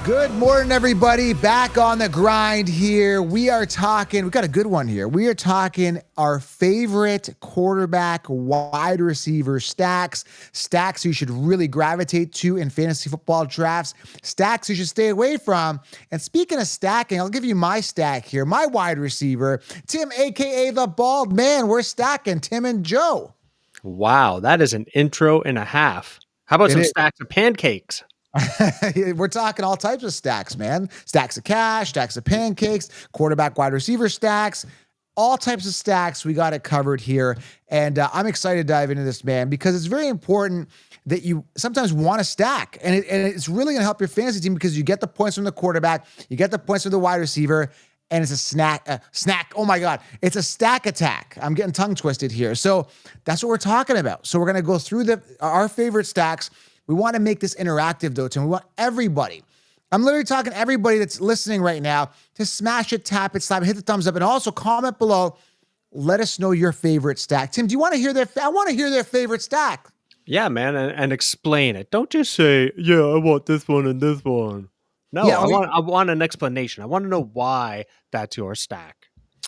Good morning, everybody. Back on the grind here. We got a good one here. We are talking our favorite quarterback wide receiver stacks you should really gravitate to in fantasy football drafts, stacks you should stay away from. And speaking of stacking, I'll give you my stack here. My wide receiver, Tim, aka the Bald Man. We're stacking Tim and Joe. Wow, that is an intro and a half. How about some stacks of pancakes? We're talking all types of stacks, man. Stacks of cash, stacks of pancakes, quarterback wide receiver stacks, all types of stacks. We got it covered here. And I'm excited to dive into this, man, because it's very important that you sometimes want to stack. And it's really going to help your fantasy team because you get the points from the quarterback, you get the points from the wide receiver, and it's a snack. Oh my God. It's a stack attack. I'm getting tongue twisted here. So that's what we're talking about. So we're going to go through our favorite stacks. We want to make this interactive, though, Tim. We want everybody. I'm literally talking everybody that's listening right now to smash it, tap it, slap it, hit the thumbs up, and also comment below. Let us know your favorite stack. Tim, do you want to hear I want to hear their favorite stack. Yeah, man, and explain it. Don't just say, yeah, I want this one and this one. No, yeah, I want an explanation. I want to know why that's your stack.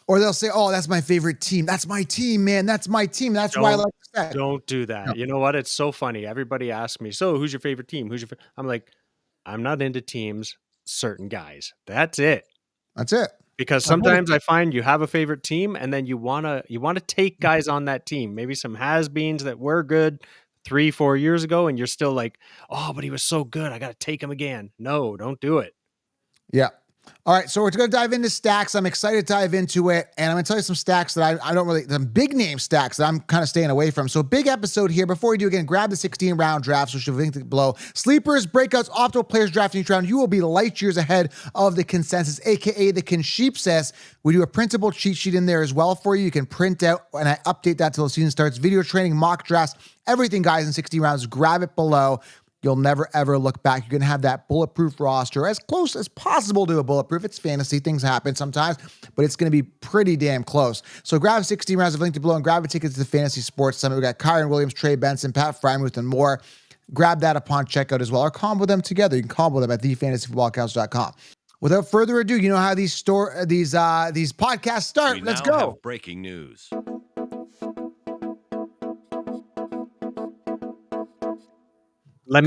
Or they'll say, oh, that's my favorite team. That's my team, man. That's my team. That's why I like that. Don't do that. No. You know what? It's so funny. Everybody asks me, so who's your favorite team? I'm like, I'm not into teams, certain guys. That's it. That's it. Because sometimes I find you have a favorite team and then you want to take guys on that team. Maybe some has-beens that were good 3-4 years ago and you're still like, oh, but he was so good. I got to take him again. No, don't do it. Yeah. All right, so we're going to dive into stacks. I'm excited to dive into it, and I'm going to tell you some stacks that I don't really, some big name stacks that I'm kind of staying away from. So big episode here. Before we do, again, grab the 16-round drafts, which you'll link below. Sleepers, breakouts, optimal players drafting each round. You will be light years ahead of the consensus, aka the Concheapsess. We do a printable cheat sheet in there as well for you. You can print out, and I update that till the season starts. Video training, mock drafts, everything, guys, in 60 rounds. Grab it below. You'll never, ever look back. You're going to have that bulletproof roster as close as possible to a bulletproof. It's fantasy. Things happen sometimes, but it's going to be pretty damn close. So grab 16 rounds of link to below and grab a ticket to the Fantasy Sports Summit. We got Kyron Williams, Trey Benson, Pat Frymuth, and more. Grab that upon checkout as well, or combo them together. You can combo them at thefantasyfootballcouch.com. Without further ado, you know how these podcasts start. Let's go. Breaking news. Let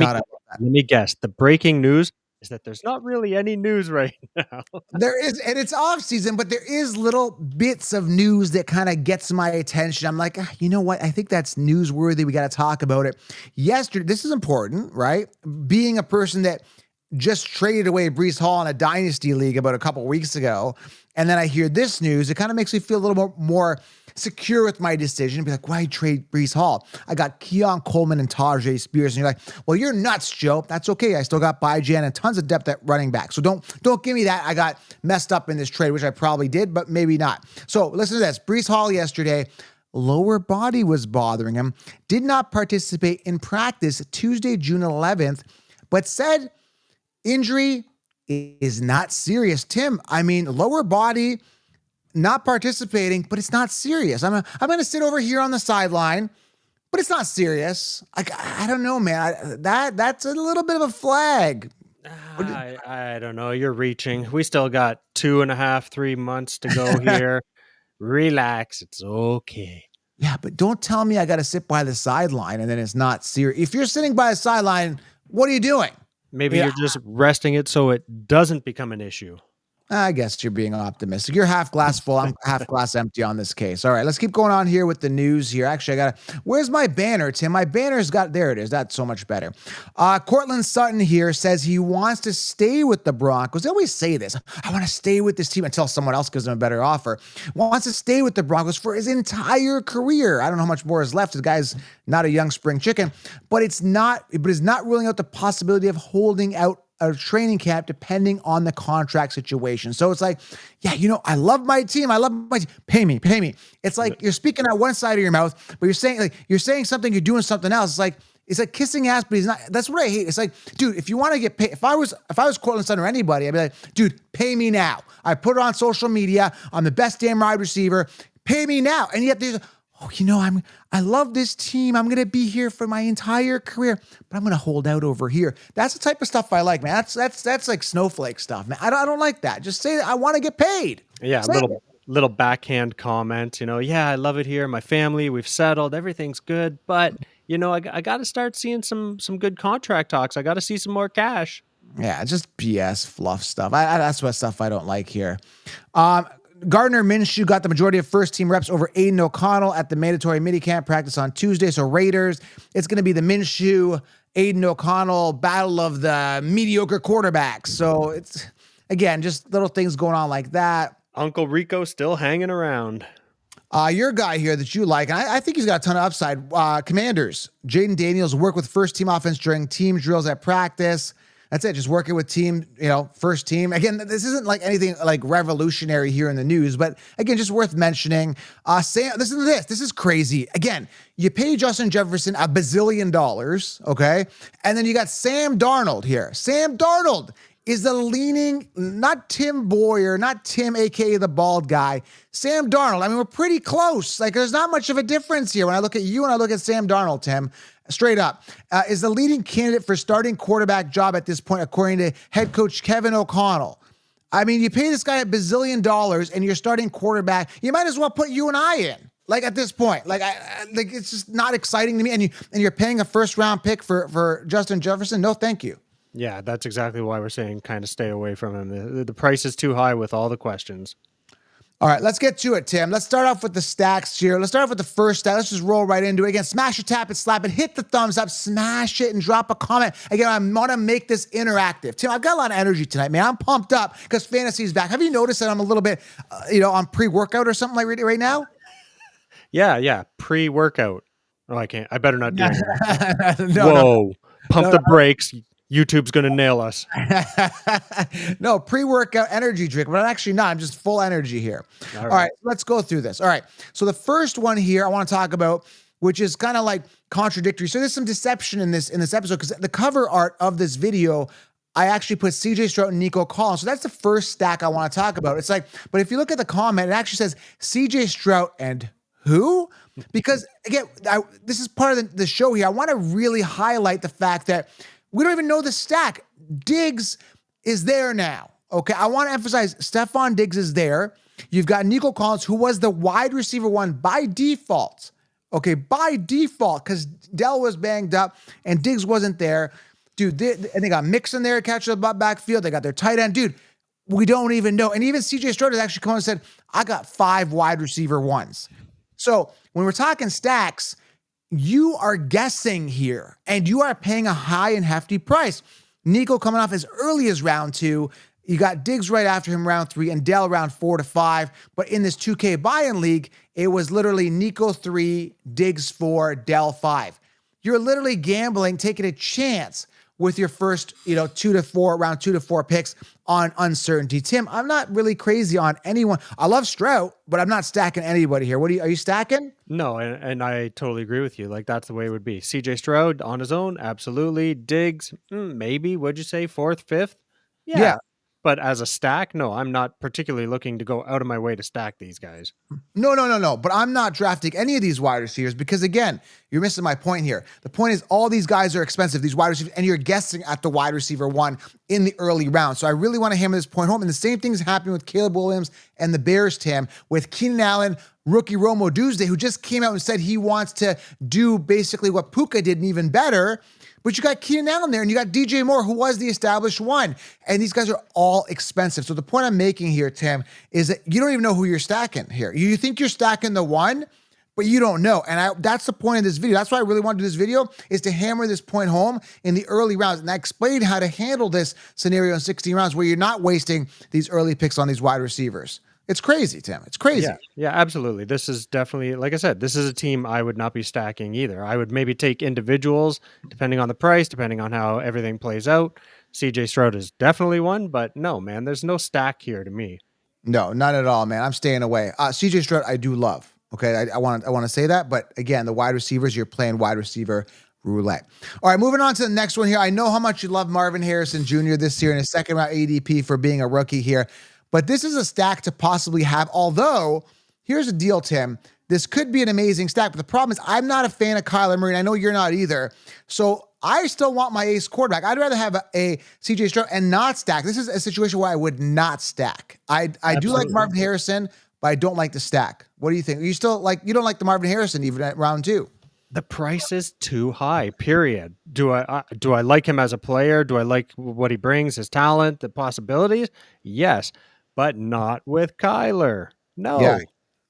me guess. The breaking news is that there's not really any news right now. There is, and it's off season, but there is little bits of news that kind of gets my attention. I'm like, you know what? I think that's newsworthy. We got to talk about it. Yesterday, this is important, right? Being a person that just traded away Breece Hall in a dynasty league about a couple of weeks ago, and then I hear this news, it kind of makes me feel a little more secure with my decision. Be like, why trade Breece Hall? I got Keon Coleman and Tajay Spears. And you're like, well, you're nuts, Joe. That's okay. I still got Bijan and tons of depth at running back. So don't give me that. I got messed up in this trade, which I probably did, but maybe not. So listen to this. Breece Hall yesterday, lower body was bothering him, did not participate in practice Tuesday, June 11th, but said injury is not serious. Tim, I mean, lower body, not participating, but it's not serious. I'm going to sit over here on the sideline, but it's not serious. I don't know, man. That's a little bit of a flag. I don't know. You're reaching. We still got 2.5-3 months to go here. Relax. It's okay. Yeah, but don't tell me I got to sit by the sideline and then it's not serious. If you're sitting by the sideline, what are you doing? Maybe you're just resting it so it doesn't become an issue. I guess you're being optimistic. You're half glass full. I'm half glass empty on this case. All right, let's keep going on here with the news here. Actually, where's my banner, Tim? My banner's there it is. That's so much better. Cortland Sutton here says he wants to stay with the Broncos. They always say this. I want to stay with this team until someone else gives him a better offer. Wants to stay with the Broncos for his entire career. I don't know how much more is left. The guy's not a young spring chicken, but it's not ruling out the possibility of holding out a training camp depending on the contract situation. So it's like, yeah, I love my team. Pay me. It's like you're speaking out one side of your mouth, but you're saying something, you're doing something else. It's like kissing ass, but he's not. That's what I hate. It's like, dude, if you want to get paid, if I was Cortland Sutton or anybody, I'd be like, dude, pay me now. I put it on social media. I'm the best damn wide receiver. Pay me now. And yet there's oh, I love this team. I'm gonna be here for my entire career, but I'm gonna hold out over here. That's the type of stuff I like, man. That's like snowflake stuff, man. I don't like that. Just say I want to get paid. Yeah, Say it. little backhand comment, yeah, I love it here. My family, we've settled, everything's good, but I got to start seeing some good contract talks. I got to see some more cash. Yeah, just BS fluff stuff. That's what stuff I don't like here. Um, Gardner Minshew got the majority of first team reps over Aiden O'Connell at the mandatory minicamp practice on Tuesday. So Raiders, it's going to be the Minshew, Aiden O'Connell battle of the mediocre quarterbacks. So it's, again, just little things going on like that. Uncle Rico still hanging around. Your guy here that you like, and I think he's got a ton of upside. Commanders, Jaden Daniels work with first team offense during team drills at practice. That's it. Just working with team, first team. Again, this isn't like anything like revolutionary here in the news, but again, just worth mentioning. Sam, listen to this. This is crazy. Again, you pay Justin Jefferson $1 bazillion, okay? And then you got Sam Darnold here. Sam Darnold is the leaning, not Tim Boyer, not Tim, aka the bald guy, Sam Darnold. I mean, we're pretty close. Like, there's not much of a difference here when I look at you and I look at Sam Darnold, Tim. Straight up, is the leading candidate for starting quarterback job at this point, according to head coach Kevin O'Connell. I mean, you pay this guy $1 bazillion and you're starting quarterback. You might as well put you and I in. Like at this point, like it's just not exciting to me. And you're paying a first round pick for Justin Jefferson. No, thank you. Yeah, that's exactly why we're saying kind of stay away from him. The price is too high with all the questions. All right, let's get to it, Tim. Let's start off with the stacks here. Let's start off with the first stack. Let's just roll right into it. Again, smash it, tap it, slap it, hit the thumbs up, smash it, and drop a comment. Again, I want to make this interactive. Tim, I've got a lot of energy tonight, man. I'm pumped up because fantasy's back. Have you noticed that I'm a little bit, on pre-workout or something like right now? Yeah. Pre-workout. Oh, I can't. I better not do it. No, Whoa. Pump the brakes. YouTube's going to nail us. No, pre-workout energy drink, but I'm actually not. I'm just full energy here. All right, let's go through this. All right. So the first one here I want to talk about, which is kind of like contradictory. So there's some deception in this episode because the cover art of this video, I actually put CJ Stroud and Nico Collins. So that's the first stack I want to talk about. It's like, but if you look at the comment, it actually says CJ Stroud and who? Because again, this is part of the show here. I want to really highlight the fact that we don't even know the stack. Diggs is there now. Okay, I want to emphasize Stephon Diggs is there. You've got Nico Collins, who was the wide receiver one by default. Okay, by default, because Dell was banged up and Diggs wasn't there. Dude, and they got Mixon there, catch the backfield. They got their tight end. Dude, we don't even know. And even CJ Stroud has actually come on and said, I got 5 wide receiver ones. So when we're talking stacks, you are guessing here, and you are paying a high and hefty price. Nico coming off as early as round 2. You got Diggs right after him round 3, and Dell round 4 to 5. But in this 2K buy-in league, it was literally Nico 3, Diggs 4, Dell 5. You're literally gambling, taking a chance with your first, round 2 to 4 picks on uncertainty. Tim, I'm not really crazy on anyone. I love Stroud, but I'm not stacking anybody here. Are you stacking? No, and I totally agree with you. Like, that's the way it would be. CJ Stroud on his own, absolutely. Diggs, maybe. What'd you say? 4th, 5th? Yeah. But as a stack, no, I'm not particularly looking to go out of my way to stack these guys. No. But I'm not drafting any of these wide receivers because, again, you're missing my point here. The point is all these guys are expensive, these wide receivers, and you're guessing at the wide receiver one in the early round. So I really want to hammer this point home. And the same thing is happening with Caleb Williams and the Bears, Tim, with Keenan Allen, rookie Romo Doomsday, who just came out and said he wants to do basically what Puka did and even better. But you got Keenan Allen there, and you got DJ Moore, who was the established one. And these guys are all expensive. So the point I'm making here, Tim, is that you don't even know who you're stacking here. You think you're stacking the one, but you don't know. And that's the point of this video. That's why I really want to do this video, is to hammer this point home in the early rounds. And I explained how to handle this scenario in 16 rounds where you're not wasting these early picks on these wide receivers. It's crazy, Tim. It's crazy. Yeah, absolutely. This is definitely, like I said, this is a team I would not be stacking either. I would maybe take individuals, depending on the price, depending on how everything plays out. CJ Stroud is definitely one, but no, man, there's no stack here to me. No, not at all, man. I'm staying away. CJ Stroud, I do love. Okay, I want to say that, but again, the wide receivers, you're playing wide receiver roulette. All right, moving on to the next one here. I know how much you love Marvin Harrison Jr. this year in his second round ADP for being a rookie here. But this is a stack to possibly have, although here's the deal, Tim. this could be an amazing stack. But the problem is I'm not a fan of Kyler Murray, and I know you're not either. So I still want my ace quarterback. I'd rather have a CJ Stroud and not stack. This is a situation where I would not stack. I do like Absolutely. Marvin Harrison, but I don't like the stack. What do you think? You still like, you don't like the Marvin Harrison even at round 2? The price is too high. Period. Do I like him as a player? Do I like what he brings, his talent, the possibilities? Yes, but not with Kyler. Yeah, No,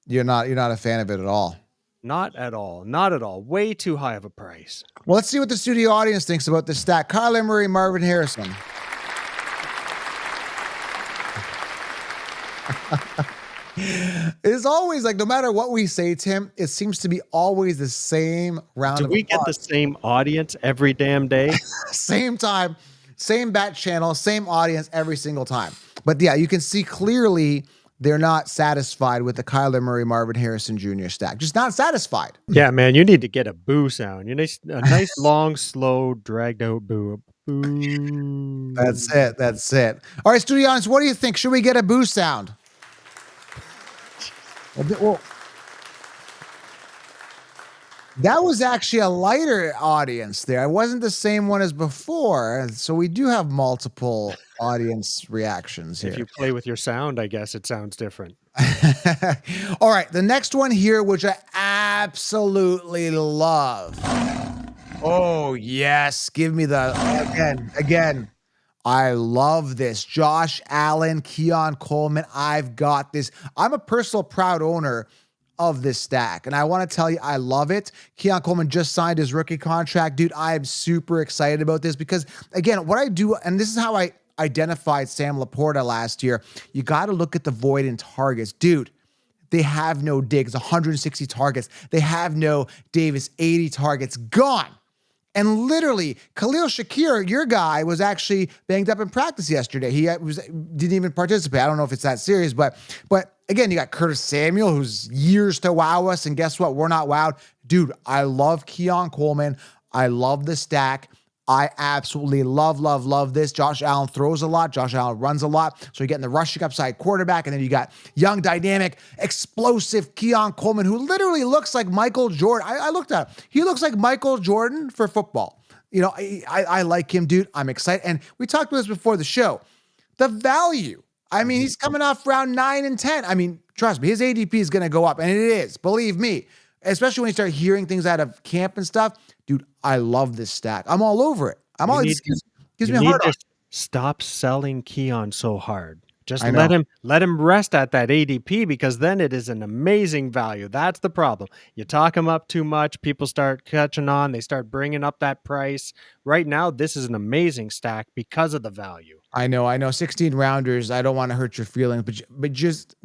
you're not a fan of it at all. not at all. Not at all. Way too high of a price. Well, let's see what the studio audience thinks about this stack. Kyler Murray, Marvin Harrison. It's always like, no matter what we say, Tim, it seems to be always the same round Do of we get the applause. same audience every damn day? Same time, same bat channel, same audience every single time. But yeah, you can see clearly they're not satisfied with the Kyler Murray, Marvin Harrison Jr. stack. Just not satisfied. Yeah, man, you need to get a boo sound. You need a nice, long, slow, dragged out boo. Boo. That's it. That's it. All right, studio audience, what do you think? Should we get a boo sound? Well, that was actually a lighter audience there. It wasn't the same one as before. So we do have multiple audience reactions If here. you play with your sound, I guess it sounds different. All right, the next one here, which I absolutely love. Oh, yes. Give me the again. I love this. Josh Allen, Keon Coleman. I've got this. I'm a personal proud owner of this stack. And I want to tell you, I love it. Keon Coleman just signed his rookie contract. Dude, I am super excited about this because, again, what I do, and this is how I identified Sam Laporta last year, you got to look at the void in targets. Dude, they have no Diggs, 160 targets. They have no Davis, 80 targets. Gone. And literally, Khalil Shakir, your guy, was actually banged up in practice yesterday. He didn't even participate. I don't know if it's that serious, but again, you got Curtis Samuel, who's years to wow us, and guess what? We're not wowed. Dude, I love Keon Coleman. I love the stack. I absolutely love this. Josh Allen throws a lot. Josh Allen runs a lot. So you're getting the rushing upside quarterback, and then you got young, dynamic, explosive Keon Coleman, who literally looks like Michael Jordan. I looked at him. He looks like Michael Jordan for football. You know, I like him, dude. I'm excited. And we talked about this before the show. The value. I mean, he's coming off round 9 and 10. I mean, trust me, his ADP is going to go up, and it is. Believe me. Especially when you start hearing things out of camp and stuff. Dude, I love this stack. I'm all over it. It gives me a heart on. Stop selling Keon so hard. Just I know. let him rest at that ADP because then it is an amazing value. That's the problem. You talk him up too much, people start catching on, they start bringing up that price. Right now, this is an amazing stack because of the value. I know. 16 rounders. I don't want to hurt your feelings, but just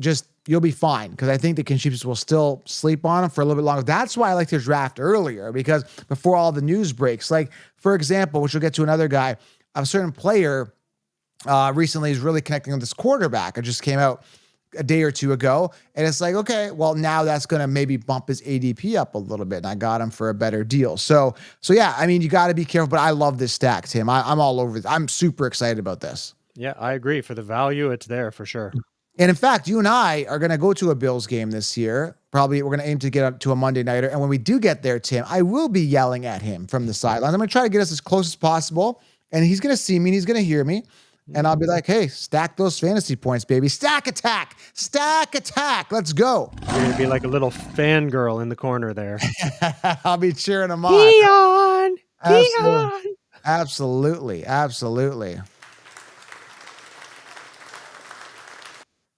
you'll be fine because I think the Chiefs will still sleep on them for a little bit longer. That's why I like to draft earlier because before all the news breaks. Like, for example, which we'll get to another guy, a certain player recently is really connecting with this quarterback. It just came out a day or two ago, and it's like, okay, well, now that's going to maybe bump his ADP up a little bit, and I got him for a better deal. So yeah, I mean, you got to be careful, but I love this stack, Tim. I'm all over it. I'm super excited about this. Yeah, I agree. For the value, it's there for sure. And in fact, you and I are going to go to a Bills game this year. Probably we're going to aim to get up to a Monday nighter. And when we do get there, Tim, I will be yelling at him from the sidelines. I'm going to try to get us as close as possible. And he's going to see me and he's going to hear me. And I'll be like, hey, stack those fantasy points, baby. Stack attack. Stack attack. Let's go. You're going to be like a little fangirl in the corner there. I'll be cheering him on. Keon! Absolutely. Absolutely.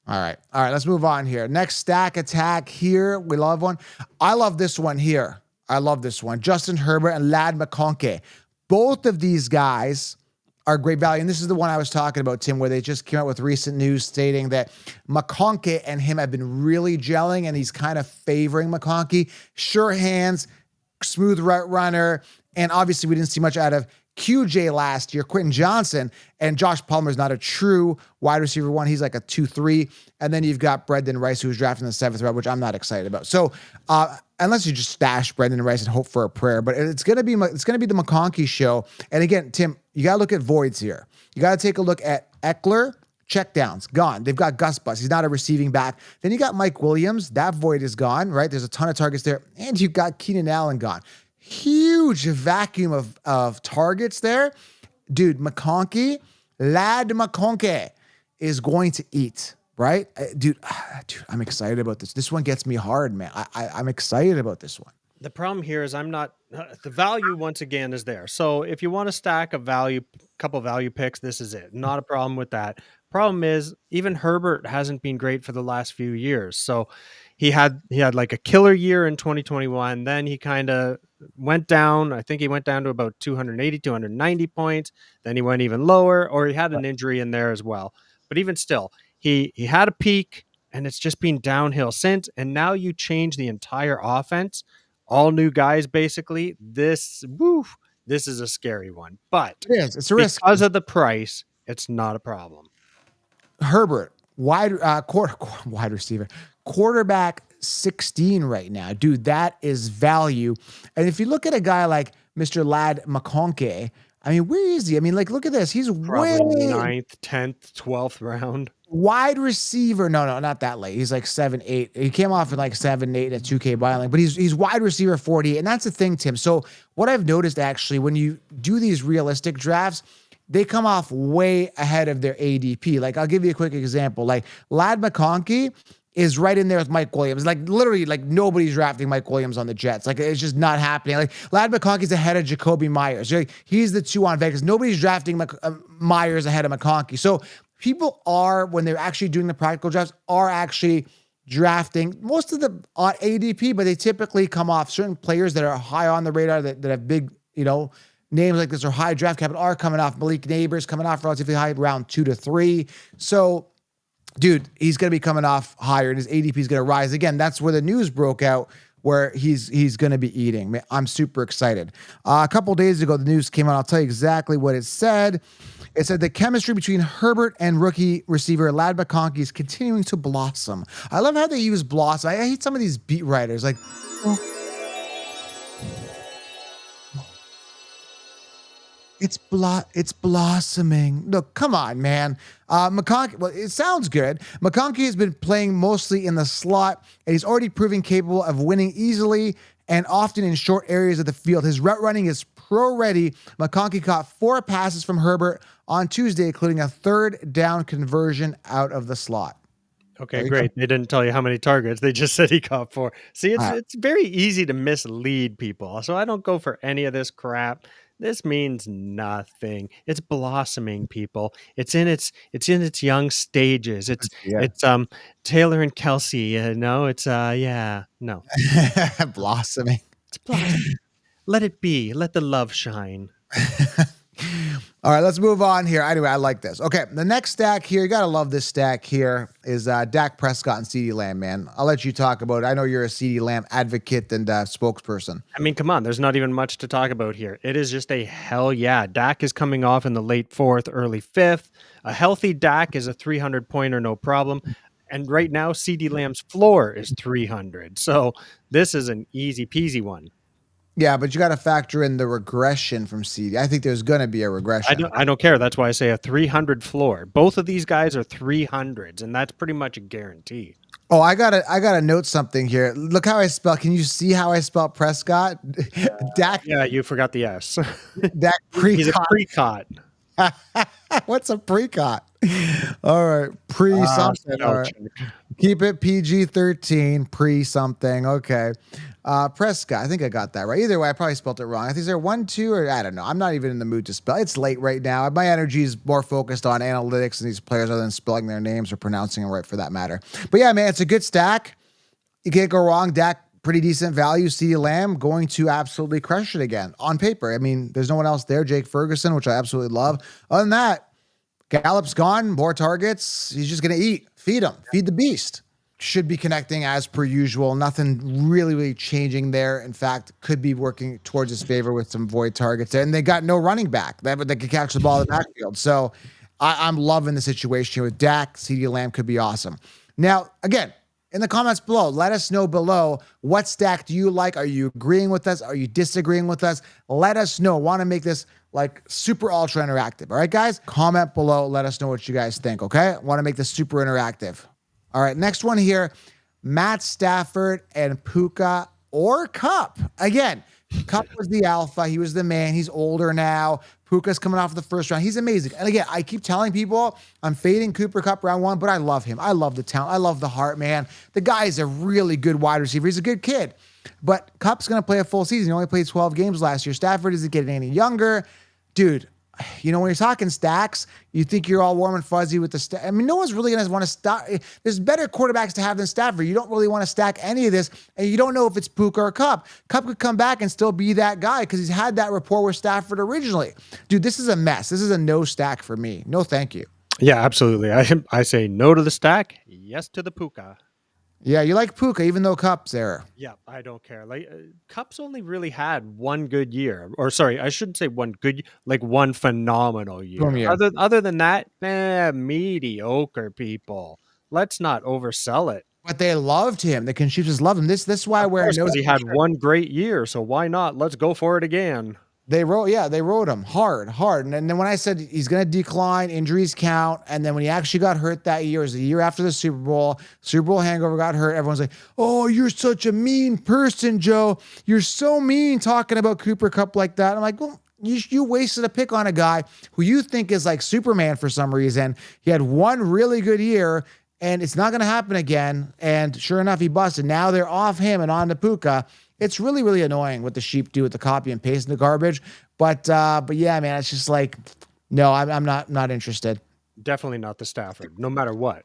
All right. Let's move on here. Next stack attack here. We love one. I love this one here. I love this one. Justin Herbert and Lad McConkey. Both of these guys are great value. And this is the one I was talking about, Tim, where they just came out with recent news stating that McConkey and him have been really gelling, and he's kind of favoring McConkey. Sure hands, smooth route runner. And obviously we didn't see much out of QJ last year, Quentin Johnson, and Josh Palmer is not a true wide receiver one. He's like a 2-3. And then you've got Brendan Rice, who was drafted in the 7th round, which I'm not excited about. So unless you just stash Brendan Rice and hope for a prayer, but it's gonna be the McConkey show. And again, Tim, you gotta look at voids here. You gotta take a look at Eckler, check downs, gone. They've got Gus Bus. He's not a receiving back. Then you got Mike Williams. That void is gone, right? There's a ton of targets there. And you got Keenan Allen gone. Huge vacuum of targets there. Dude, Lad McConkey is going to eat, right? Dude, I'm excited about this. This one gets me hard, man. I'm excited about this one. The problem here is I'm not the value once again is there. So if you want to stack a couple value picks, this is it. Not a problem with that. Problem is even Herbert hasn't been great for the last few years. So he had like a killer year in 2021. Then he kind of went down. I think he went down to about 280, 290 points. Then he went even lower, or he had an injury in there as well. But even still, he had a peak and it's just been downhill since. And now you change the entire offense, all new guys basically. This is a scary one, but It is. It's a risk. because of the price, it's not a problem. Herbert, wide receiver, quarterback 16 right now. Dude, that is value. And if you look at a guy like Mr. Lad McConkey, I mean, where is he? I mean, like, look at this. He's Probably way 9th, 10th, 12th round. wide receiver. No, not that late. He's like 7-8. He came off in like 7-8 at 2K buying, but he's wide receiver 40. And that's the thing, Tim. So what I've noticed actually, when you do these realistic drafts, they come off way ahead of their ADP. Like, I'll give you a quick example. Like, Lad McConkey is right in there with Mike Williams. Like, literally, like, nobody's drafting Mike Williams on the Jets. Like, it's just not happening. Like, Lad McConkey's ahead of Jacoby Myers. Like, he's the 2 on Vegas. Nobody's drafting Myers ahead of McConkey. So people are, when they're actually doing the practical drafts, are actually drafting most of the ADP, but they typically come off certain players that are high on the radar, that have big, names like this, or high draft capital, are coming off. Malik Neighbors coming off relatively high, round 2 to 3. So, dude, he's going to be coming off higher, and his ADP is going to rise again. That's where the news broke out, where he's going to be eating. Man, I'm super excited. A couple days ago, the news came out. I'll tell you exactly what it said. It said the chemistry between Herbert and rookie receiver Lad McConkey is continuing to blossom. I love how they use blossom. I hate some of these beat writers. Like, it's blossoming. Look, come on, man. McConkey, well, it sounds good. McConkey has been playing mostly in the slot, and he's already proving capable of winning easily and often in short areas of the field. His route running is pro-ready. McConkey caught 4 passes from Herbert on Tuesday, including a 3rd down conversion out of the slot. Okay, great. They didn't tell you how many targets. They just said he caught 4. See, it's very easy to mislead people. So I don't go for any of this crap. This means nothing. It's blossoming, people. It's in its young stages. It's Taylor and Kelsey, it's no. Blossoming. It's blossoming. Let it be. Let the love shine. All right, let's move on here. Anyway, I like this. Okay, the next stack here, you got to love this stack here, is Dak Prescott and CeeDee Lamb, man. I'll let you talk about it. I know you're a CeeDee Lamb advocate and spokesperson. I mean, come on. There's not even much to talk about here. It is just a hell yeah. Dak is coming off in the late 4th, early 5th. A healthy Dak is a 300-pointer, no problem. And right now, CeeDee Lamb's floor is 300. So this is an easy peasy one. Yeah, but you got to factor in the regression from CeeDee. I think there's going to be a regression. I don't care. That's why I say a 300 floor. Both of these guys are 300s, and that's pretty much a guarantee. Oh, I gotta note something here. Look how I spell. Can you see how I spell Prescott? Dak. Yeah, you forgot the S. Dak Precott. He's a precot. What's a precot? All right, pre something. All right. Keep it PG-13, pre something. Okay. Prescott. I think I got that right. Either way, I probably spelled it wrong. I think is there 1, 2, or I don't know. I'm not even in the mood to spell. It's late right now. My energy is more focused on analytics and these players other than spelling their names or pronouncing them right, for that matter. But yeah, man, it's a good stack. You can't go wrong. Dak, pretty decent value. CeeDee Lamb going to absolutely crush it again on paper. I mean, there's no one else there. Jake Ferguson, which I absolutely love. Other than that, Gallup's gone. More targets. He's just going to eat. Feed him. Feed the beast. Should be connecting as per usual. Nothing really changing there. In fact, could be working towards his favor with some void targets. And they got no running back that could catch the ball in the backfield. So I'm loving the situation here with Dak. CeeDee Lamb could be awesome. Now, again, in the comments below. Let us know below, what stack do you like? Are you agreeing with us? Are you disagreeing with us? Let us know. Want to make this like super ultra interactive. All right, guys? Comment below. Let us know what you guys think, okay? Want to make this super interactive. All right, next one here. Matt Stafford and Puka or Cup. Again, Cup was the alpha. He was the man. He's older now. Puka's coming off the first round. He's amazing. And again, I keep telling people I'm fading Cooper Cup round 1, but I love him. I love the talent. I love the heart, man. The guy is a really good wide receiver. He's a good kid. But Cup's going to play a full season. He only played 12 games last year. Stafford isn't getting any younger. Dude, you know, when you're talking stacks, you think you're all warm and fuzzy with the stack. I mean, no one's really going to want to stack. There's better quarterbacks to have than Stafford. You don't really want to stack any of this, and you don't know if it's Puka or Cup. Cup could come back and still be that guy because he's had that rapport with Stafford originally. Dude, this is a mess. This is a no stack for me. No, thank you. Yeah, absolutely. I say no to the stack, yes to the Puka. Yeah, you like Puka, even though Cup's there. Yeah, I don't care. Like Cup's only really had one good year, or sorry, I shouldn't say one good, like one phenomenal year. Boom, yeah. Other than that, mediocre people. Let's not oversell it. But they loved him. The Conchiefs love him. This is why we're Because he had one great year, so why not? Let's go for it again. They rode him hard. And then when I said he's going to decline, injuries count, and then when he actually got hurt that year, it was the year after the Super Bowl hangover, got hurt. Everyone's like, oh, you're such a mean person, Joe. You're so mean talking about Cooper Cup like that. I'm like, well, you wasted a pick on a guy who you think is like Superman for some reason. He had one really good year, and it's not going to happen again. And sure enough, he busted. Now they're off him and on to Puka. It's really, really annoying what the sheep do with the copy and paste and the garbage. But yeah, man, it's just like, no, I'm not interested. Definitely not the Stafford, no matter what.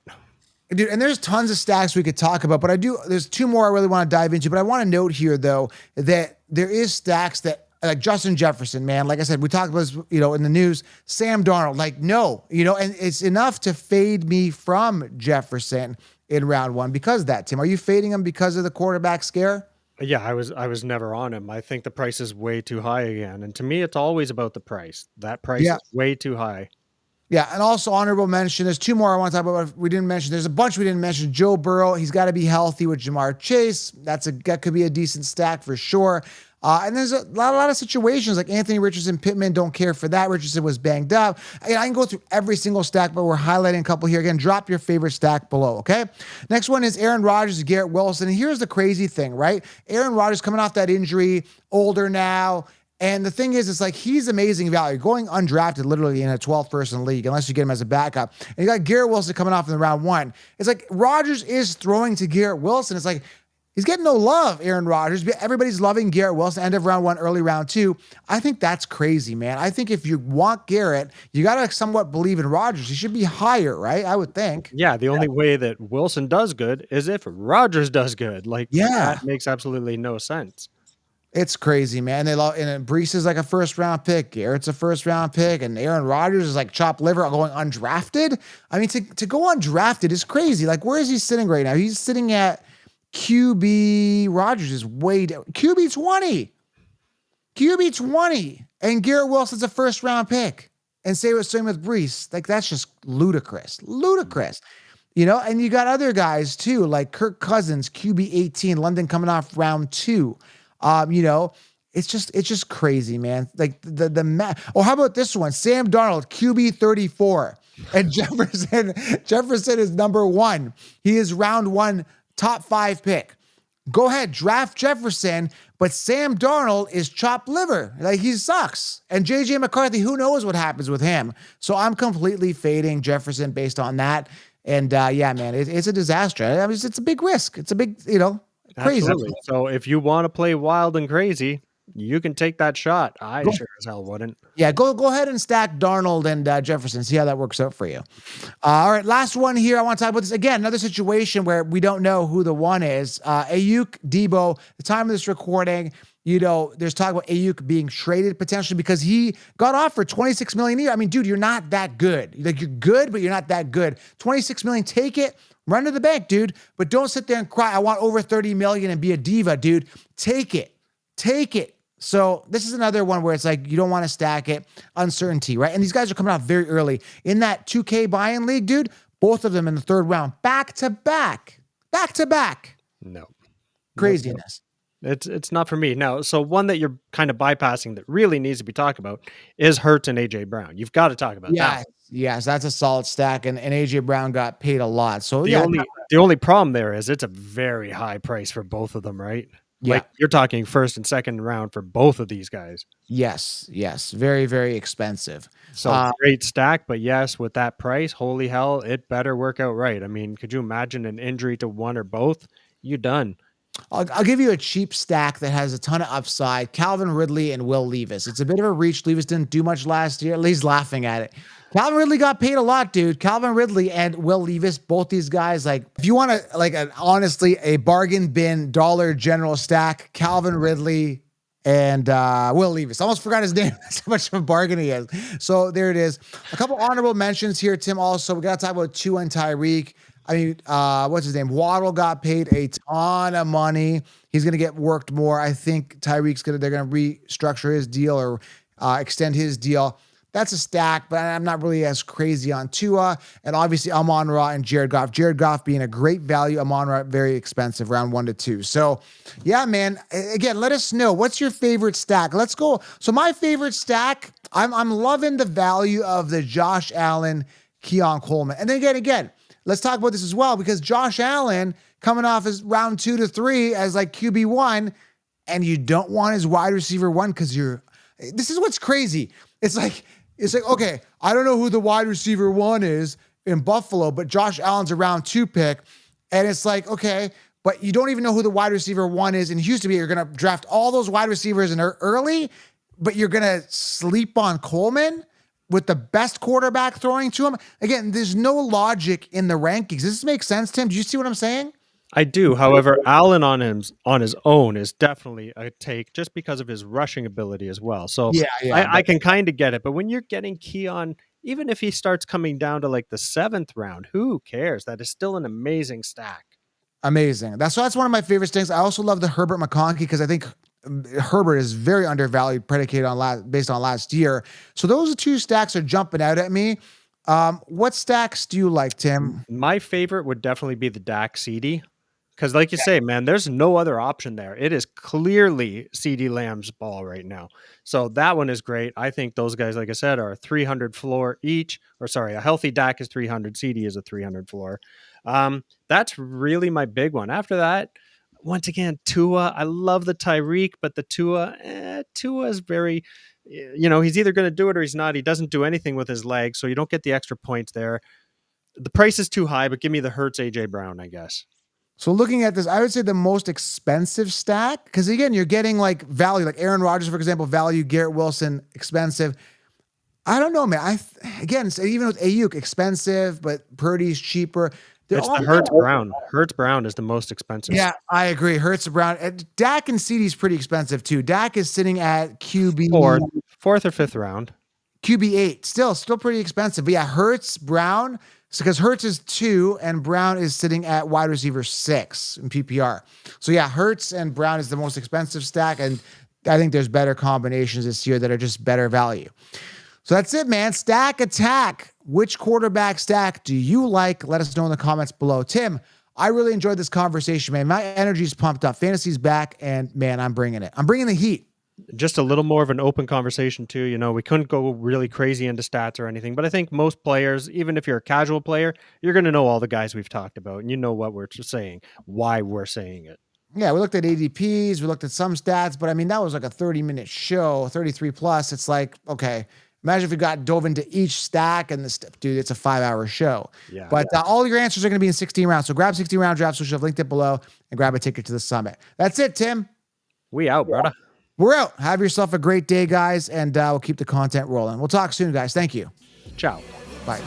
Dude, and there's tons of stacks we could talk about, but there's two more I really want to dive into. But I want to note here, though, that there is stacks that, like Justin Jefferson, man, like I said, we talked about this, in the news, Sam Darnold, like, no, and it's enough to fade me from Jefferson in round 1 because of that, Tim. Are you fading him because of the quarterback scare? Yeah, I was never on him. I think the price is way too high again. And to me, it's always about the price. That price is way too high. Yeah, and also honorable mention. There's two more I want to talk about. We didn't mention. There's a bunch we didn't mention. Joe Burrow, he's got to be healthy with Jamar Chase. That could be a decent stack for sure. And there's a lot of situations like Anthony Richardson, Pittman, don't care for that. Richardson was banged up. I can go through every single stack, but we're highlighting a couple here. Again, drop your favorite stack below, okay? Next one is Aaron Rodgers, Garrett Wilson. And here's the crazy thing, right? Aaron Rodgers coming off that injury, older now. And the thing is, it's like he's amazing value. Going undrafted literally in a 12-person league, unless you get him as a backup. And you got Garrett Wilson coming off in the round 1. It's like Rodgers is throwing to Garrett Wilson. It's like, he's getting no love, Aaron Rodgers. Everybody's loving Garrett Wilson, end of round 1, early round 2. I think that's crazy, man. I think if you want Garrett, you got to somewhat believe in Rodgers. He should be higher, right? I would think. Yeah, the only way that Wilson does good is if Rodgers does good. Like, that makes absolutely no sense. It's crazy, man. They love, and Brees is like a first-round pick. Garrett's a first-round pick, and Aaron Rodgers is like chopped liver going undrafted. I mean, to go undrafted is crazy. Like, where is he sitting right now? He's sitting at QB. Rodgers is way down. QB 20, and Garrett Wilson's a first-round pick. And same with Brees. Like, that's just ludicrous. And you got other guys too, like Kirk Cousins, QB 18, London coming off round 2. It's just crazy, man. Like oh, how about this one? Sam Darnold, QB 34, and Jefferson is number 1. He is round 1, top 5 pick. Go ahead, draft Jefferson, but Sam Darnold is chopped liver. Like, he sucks. And JJ McCarthy, who knows what happens with him? So I'm completely fading Jefferson based on that. And yeah, man, it's a disaster. I mean, it's a big risk. It's a big, crazy. Absolutely. So if you want to play wild and crazy, you can take that shot. I sure as hell wouldn't. Yeah, go ahead and stack Darnold and Jefferson. See how that works out for you. All right, last one here. I want to talk about this again. Another situation where we don't know who the one is. Ayuk, Debo. The time of this recording, there's talk about Ayuk being traded potentially because he got offered $26 million a year. I mean, dude, you're not that good. Like, you're good, but you're not that good. $26 million, take it. Run to the bank, dude. But don't sit there and cry, I want over $30 million and be a diva, dude. Take it. So this is another one where it's like you don't want to stack it. Uncertainty, right? And these guys are coming out very early. In that 2K buy-in league, dude, both of them in the 3rd round, back to back. back to back. No. Nope. Craziness. It's not for me. Now, so one that you're kind of bypassing that really needs to be talked about is Hurts and AJ Brown. You've got to talk about that. Yes, yes, that's a solid stack, and AJ Brown got paid a lot. So The yeah, only problem there is it's a very high price for both of them, right? yeah, Like you're talking first and second round for both of these guys. yes, yes, very, very expensive. So great stack, but yes, with that price, holy hell, it better work out right. I mean, could you imagine an injury to one or both? You done. I'll give you a cheap stack that has a ton of upside. Calvin Ridley and Will Levis. It's a bit of a reach. Levis didn't do much last year. At least laughing at it. Calvin Ridley got paid a lot, dude. Calvin Ridley and Will Levis, both these guys, like, if you want to, like, honestly, a bargain bin Dollar General stack, Calvin Ridley and Will Levis. Almost forgot his name. That's how much of a bargain he is. So there it is. A couple honorable mentions here, Tim. Also, we got to talk about Tua and Tyreek. I mean, what's his name? Waddle got paid a ton of money. He's going to get worked more. I think they're going to restructure his deal or extend his deal. That's a stack, but I'm not really as crazy on Tua. And obviously, Amon-Ra and Jared Goff. Jared Goff being a great value. Amon-Ra, very expensive, round 1 to 2. So, yeah, man. Again, let us know. What's your favorite stack? Let's go. So, my favorite stack, I'm loving the value of the Josh Allen, Keon Coleman. And then again, let's talk about this as well, because Josh Allen coming off his round 2 to 3 as like QB1, and you don't want his wide receiver 1 because this is what's crazy. It's like, okay, I don't know who the wide receiver 1 is in Buffalo, but Josh Allen's a round 2 pick. And it's like, okay, but you don't even know who the wide receiver 1 is in Houston. You're going to draft all those wide receivers in early, but you're going to sleep on Coleman with the best quarterback throwing to him. Again, there's no logic in the rankings. Does this make sense, Tim? Do you see what I'm saying? I do. However, Allen on his own is definitely a take just because of his rushing ability as well. So Yeah. I can kind of get it. But when you're getting Keon, even if he starts coming down to like the 7th round, who cares? That is still an amazing stack. Amazing. That's one of my favorite things. I also love the Herbert McConkey because I think Herbert is very undervalued, predicated on based on last year. So those 2 stacks are jumping out at me. What stacks do you like, Tim? My favorite would definitely be the Dak CD. Because like you say, man, there's no other option there. It is clearly CD Lamb's ball right now. So that one is great. I think those guys, like I said, are 300 floor each. Or sorry, a healthy Dak is 300. CD is a 300 floor. That's really my big one. After that, once again, Tua. I love the Tyreek, but the Tua is very, he's either going to do it or he's not. He doesn't do anything with his legs, so you don't get the extra points there. The price is too high, but give me the Hurts AJ Brown, I guess. So looking at this, I would say the most expensive stack, because again, you're getting like value, like Aaron Rodgers, for example, value, Garrett Wilson, expensive. I don't know, man. Again, even with Ayuk, expensive, but Purdy's cheaper. It's the Hurts Brown. Hurts Brown is the most expensive. Yeah, I agree. Hurts Brown. Dak and CD's pretty expensive too. Dak is sitting at QB fourth or 5th round. QB8. Still pretty expensive. But yeah, Hurts, Brown, because Hurts is 2 and Brown is sitting at wide receiver 6 in PPR. So yeah, Hurts and Brown is the most expensive stack, and I think there's better combinations this year that are just better value. So that's it, man. Stack attack. Which quarterback stack do you like? Let us know in the comments below. Tim, I really enjoyed this conversation, man. My energy's pumped up. Fantasy's back, and man, I'm bringing it. I'm bringing the heat. Just a little more of an open conversation too. We couldn't go really crazy into stats or anything, but I think most players, even if you're a casual player, you're going to know all the guys we've talked about, and you know what we're saying, why we're saying it. Yeah, we looked at ADPs, we looked at some stats, but I mean, that was like a 30-minute show, 33 plus. It's like, okay, imagine if we dove into each stack and this, dude, it's a 5-hour show. Yeah. But all your answers are going to be in 16 rounds. So grab 16 round drafts, which I've linked it below, and grab a ticket to the summit. That's it, Tim. We out, brother. We're out. Have yourself a great day, guys, and we'll keep the content rolling. We'll talk soon, guys. Thank you. Ciao. Bye.